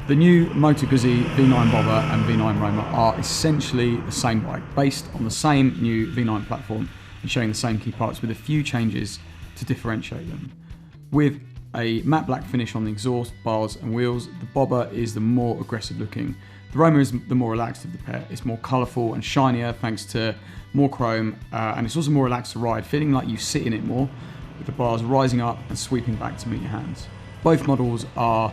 The new Moto Guzzi V9 Bobber and V9 Roma are essentially the same bike, based on the same new V9 platform and showing the same key parts with a few changes to differentiate them. With a matte black finish on the exhaust, bars and wheels, the Bobber is the more aggressive looking. The Roma is the more relaxed of the pair. It's more colourful and shinier thanks to more chrome, and it's also more relaxed to ride, feeling like you sit in it more, with the bars rising up and sweeping back to meet your hands. Both models are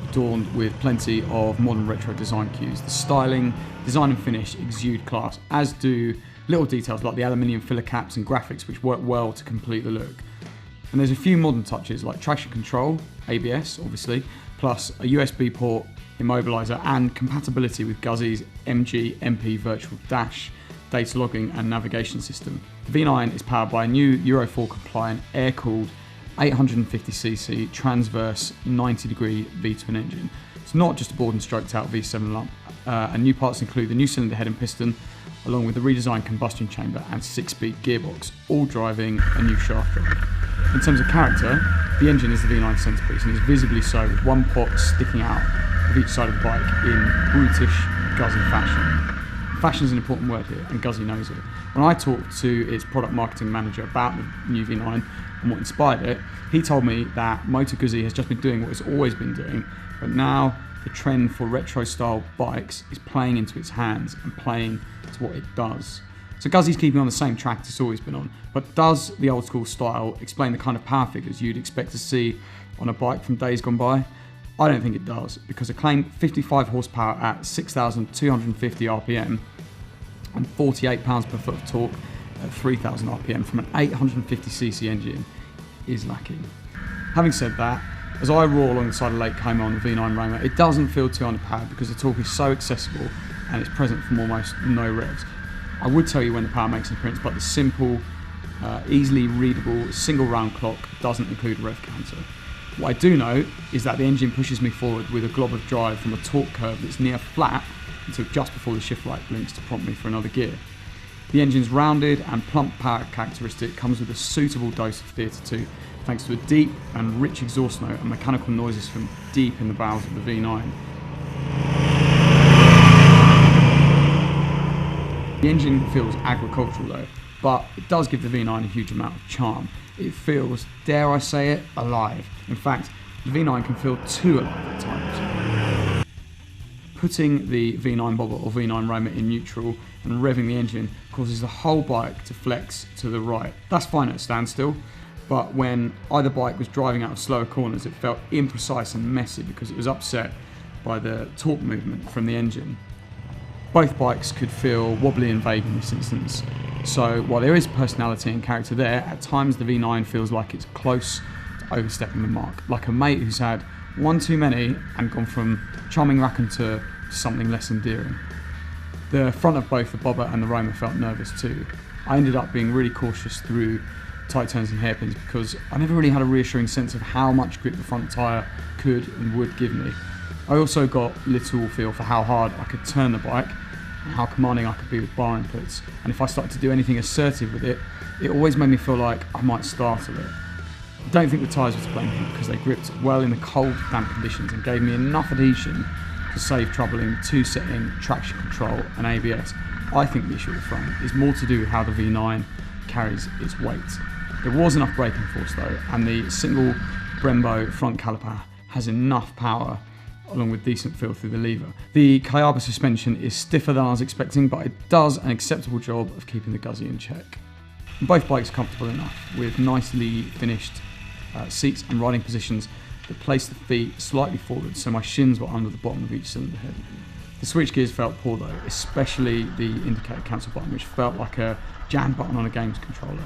adorned with plenty of modern retro design cues. The styling, design and finish exude class, as do little details like the aluminium filler caps and graphics, which work well to complete the look. And there's a few modern touches like traction control, ABS obviously, plus a USB port, immobiliser and compatibility with Guzzi's MG MP virtual dash, data logging and navigation system. The V9 is powered by a new Euro 4 compliant air-cooled 850cc transverse 90-degree V twin engine. It's not just a bored and stroked out V7 lump, and new parts include the new cylinder head and piston, along with the redesigned combustion chamber and 6-speed gearbox, all driving a new shaft drive. In terms of character, the engine is the V9 centrepiece and is visibly so, with one pot sticking out of each side of the bike in brutish Guzzi fashion. Fashion is an important word here, and Guzzi knows it. When I talked to its product marketing manager about the new V9 and what inspired it, he told me that Moto Guzzi has just been doing what it's always been doing, but now the trend for retro style bikes is playing into its hands and playing to what it does. So Guzzi's keeping on the same track it's always been on, but does the old school style explain the kind of power figures you'd expect to see on a bike from days gone by? I don't think it does, because a claimed 55 horsepower at 6,250 RPM and 48 pounds per foot of torque at 3,000 RPM from an 850cc engine is lacking. Having said that, as I roar along the side of Lake Como on the V9 Roma, it doesn't feel too underpowered because the torque is so accessible and it's present from almost no revs. I would tell you when the power makes an appearance, but the simple, easily readable single round clock doesn't include a rev counter. What I do know is that the engine pushes me forward with a glob of drive from a torque curve that's near flat until just before the shift light blinks to prompt me for another gear. The engine's rounded and plump power characteristic comes with a suitable dose of theatre too, thanks to a deep and rich exhaust note and mechanical noises from deep in the bowels of the V9. The engine feels agricultural though, but it does give the V9 a huge amount of charm. It feels, dare I say it, alive. In fact, the V9 can feel too alive at times. Putting the V9 Bobber or V9 Roma in neutral and revving the engine causes the whole bike to flex to the right. That's fine at a standstill, but when either bike was driving out of slower corners, it felt imprecise and messy because it was upset by the torque movement from the engine. Both bikes could feel wobbly and vague in this instance. So while there is personality and character there, at times the V9 feels like it's close to overstepping the mark, like a mate who's had one too many and gone from charming raconteur to something less endearing. The front of both the Bobber and the Roma felt nervous too. I ended up being really cautious through tight turns and hairpins because I never really had a reassuring sense of how much grip the front tyre could and would give me. I also got little feel for how hard I could turn the bike and how commanding I could be with bar inputs, and if I started to do anything assertive with it, it always made me feel like I might startle it. I don't think the tyres were to blame here because they gripped well in the cold, damp conditions and gave me enough adhesion to save trouble in two-setting, traction control and ABS. I think the issue at the front is more to do with how the V9 carries its weight. There was enough braking force though, and the single Brembo front caliper has enough power along with decent feel through the lever. The Kayaba suspension is stiffer than I was expecting, but it does an acceptable job of keeping the Guzzi in check. Both bikes are comfortable enough, with nicely finished seats and riding positions that place the feet slightly forward so my shins were under the bottom of each cylinder head. The switch gears felt poor though, especially the indicator cancel button, which felt like a jam button on a games controller.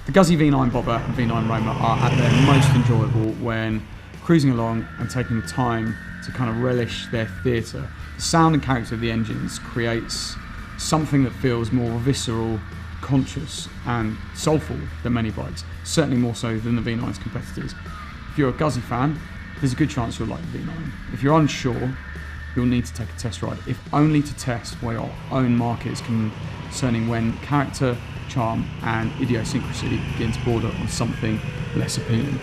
The Guzzi V9 Bobber and V9 Roma are at their most enjoyable when cruising along and taking the time to kind of relish their theatre. The sound and character of the engines creates something that feels more visceral, conscious and soulful than many bikes, certainly more so than the V9's competitors. If you're a Guzzi fan, there's a good chance you'll like the V9. If you're unsure, you'll need to take a test ride, if only to test where your own market is concerning when character, charm and idiosyncrasy begin to border on something less appealing.